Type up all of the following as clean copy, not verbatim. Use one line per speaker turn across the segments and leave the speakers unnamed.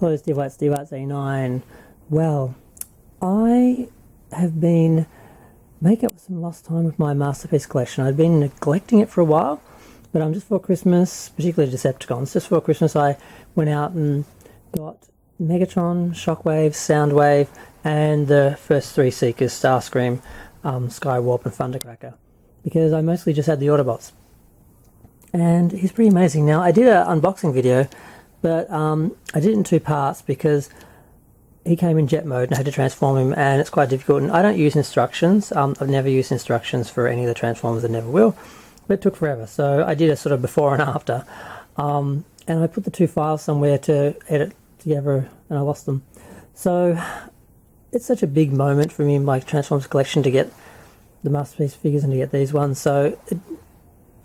Hello, Steve White, Steve White 89. Well, I have been making up some lost time with my Masterpiece collection. I've been neglecting it for a while, but just for Christmas, particularly Decepticons, just for Christmas I went out and got Megatron, Shockwave, Soundwave, and the first three Seekers, Starscream, Skywarp and Thundercracker, because I mostly just had the Autobots. And he's pretty amazing. Now, I did an unboxing video, but I did it in two parts because he came in jet mode and I had to transform him, and it's quite difficult. And I don't use instructions. I've never used instructions for any of the Transformers, and never will. But it took forever, so I did a sort of before and after. And I put the two files somewhere to edit together, and I lost them. So it's such a big moment for me in my Transformers collection to get the Masterpiece figures and to get these ones. So it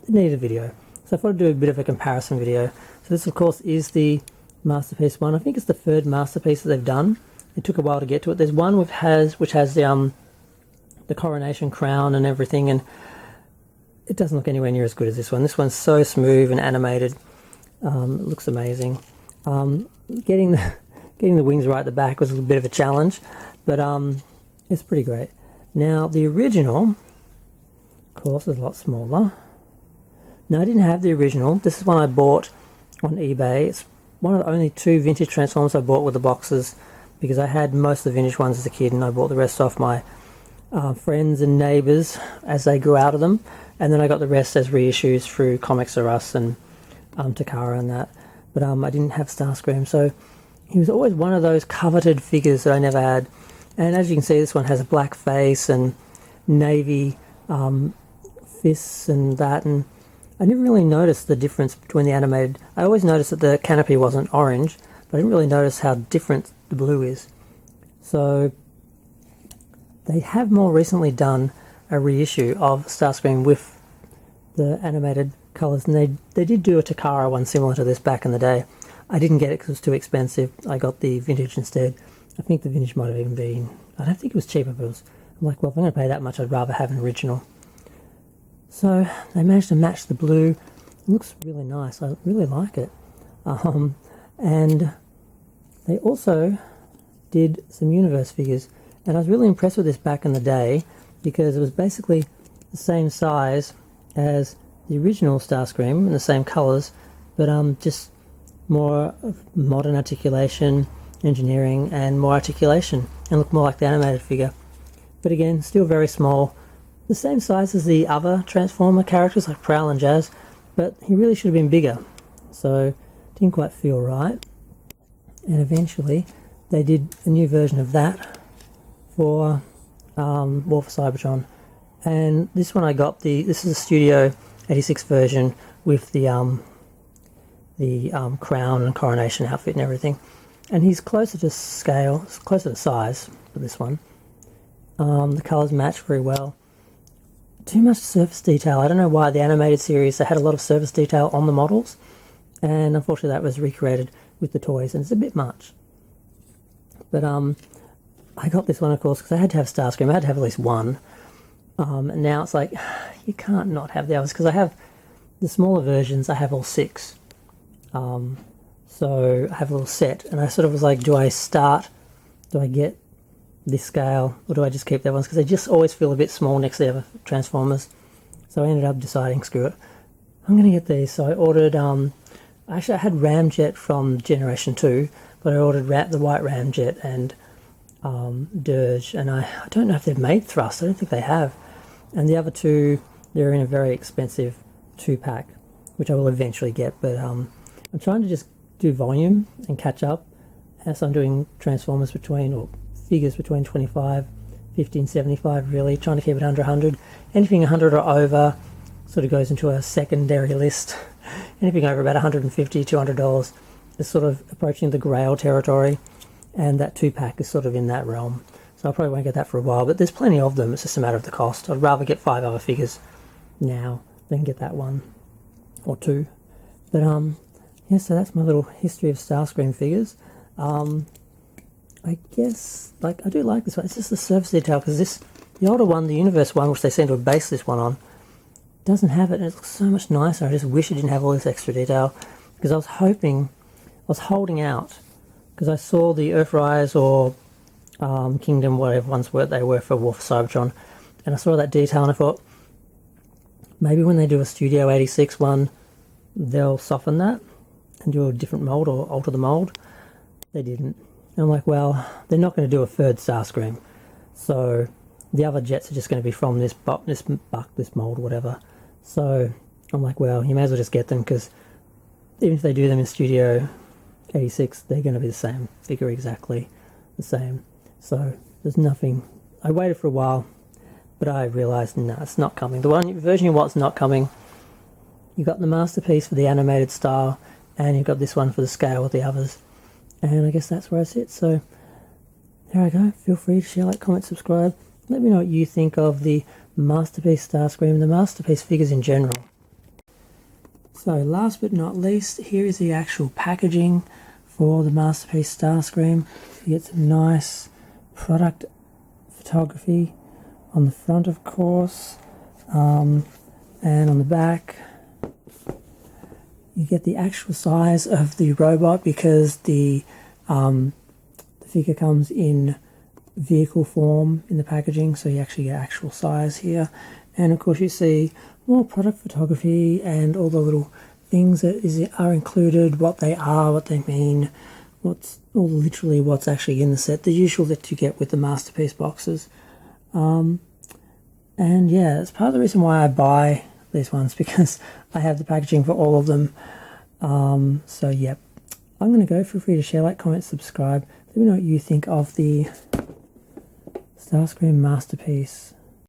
needed a video. So I thought I'd do a bit of a comparison video. So this, of course, is the Masterpiece one. I think it's the third Masterpiece that they've done. It took a while to get to it. There's one which has the coronation crown and everything, and it doesn't look anywhere near as good as this one. This one's so smooth and animated. It looks amazing. Getting the wings right at the back was a bit of a challenge, but it's pretty great. Now the original, of course, is a lot smaller. Now I didn't have the original. This is one I bought on eBay. It's one of the only two vintage Transformers I bought with the boxes, because I had most of the vintage ones as a kid, and I bought the rest off my friends and neighbours as they grew out of them, and then I got the rest as reissues through Comics R Us and Takara and that. But I didn't have Starscream, so he was always one of those coveted figures that I never had. And as you can see, this one has a black face and navy fists and that, and I didn't really notice the difference between the animated. I always noticed that the canopy wasn't orange, but I didn't really notice how different the blue is. So they have more recently done a reissue of Starscream with the animated colours, and they did do a Takara one similar to this back in the day. I didn't get it because it was too expensive. I got the vintage instead. I think the vintage might have even been, I don't think it was cheaper, but I'm like, well, if I'm going to pay that much, I'd rather have an original. So they managed to match the blue. It looks really nice. I really like it. And they also did some Universe figures, and I was really impressed with this back in the day because it was basically the same size as the original Starscream and the same colours, but just more modern articulation, engineering, and more articulation, and look more like the animated figure. But again, still very small. The same size as the other Transformer characters like Prowl and Jazz, but he really should have been bigger, so didn't quite feel right. And eventually they did a new version of that for War for Cybertron, and this one I got this is a Studio 86 version with the crown and coronation outfit and everything, and he's closer to scale, closer to size for this one. The colours match very well. Too much surface detail. I don't know why. The animated series, they had a lot of surface detail on the models, and unfortunately that was recreated with the toys, and it's a bit much. But I got this one, of course, because I had to have Starscream. I had to have at least one. And now it's like, you can't not have the others, because I have the smaller versions. I have all six. So I have a little set, and I sort of was like, do I get this scale, or do I just keep that ones, because they just always feel a bit small next to the other Transformers. So I ended up deciding, screw it, I'm going to get these. So I ordered, actually I had Ramjet from Generation 2, but I ordered the white Ramjet and Dirge, and I don't know if they've made Thrust. I don't think they have. And the other two, they're in a very expensive 2-pack, which I will eventually get, but I'm trying to just do volume and catch up as I'm doing Transformers figures between 25, 50 and 75, really trying to keep it under 100. Anything 100 or over sort of goes into a secondary list. Anything over about $150, $200 is sort of approaching the Grail territory, and that 2-pack is sort of in that realm. So I probably won't get that for a while, but there's plenty of them. It's just a matter of the cost. I'd rather get 5 other figures now than get that one or 2. But yeah, so that's my little history of Starscream figures. I guess, like, I do like this one. It's just the surface detail, because the older one, the Universe one, which they seem to have based this one on, doesn't have it, and it looks so much nicer. I just wish it didn't have all this extra detail, because I was holding out because I saw the Earthrise or Kingdom, whatever ones they were for War for Cybertron, and I saw that detail and I thought, maybe when they do a Studio 86 one, they'll soften that and do a different mold or alter the mold. They didn't. And I'm like, well, they're not going to do a third Starscream. So the other jets are just going to be from this mold, whatever. So I'm like, well, you may as well just get them, because even if they do them in Studio 86, they're going to be the same figure, exactly the same. So there's nothing. I waited for a while, but I realised, no, it's not coming. The one version of what's not coming, you got the Masterpiece for the animated style, and you've got this one for the scale with the others. And I guess that's where I sit. So there I go. Feel free to share, like, comment, subscribe. Let me know what you think of the Masterpiece Starscream and the Masterpiece figures in general. So last but not least, here is the actual packaging for the Masterpiece Starscream. You get some nice product photography on the front, of course, and on the back you get the actual size of the robot, because the figure comes in vehicle form in the packaging, so you actually get actual size here. And of course you see more product photography and all the little things that are included, what they are, what they mean, literally what's actually in the set, the usual that you get with the Masterpiece boxes. And yeah, it's part of the reason why I buy these ones, because I have the packaging for all of them. So yep, I'm going to go. Feel free to share, like, comment, subscribe. Let me know what you think of the Starscream Masterpiece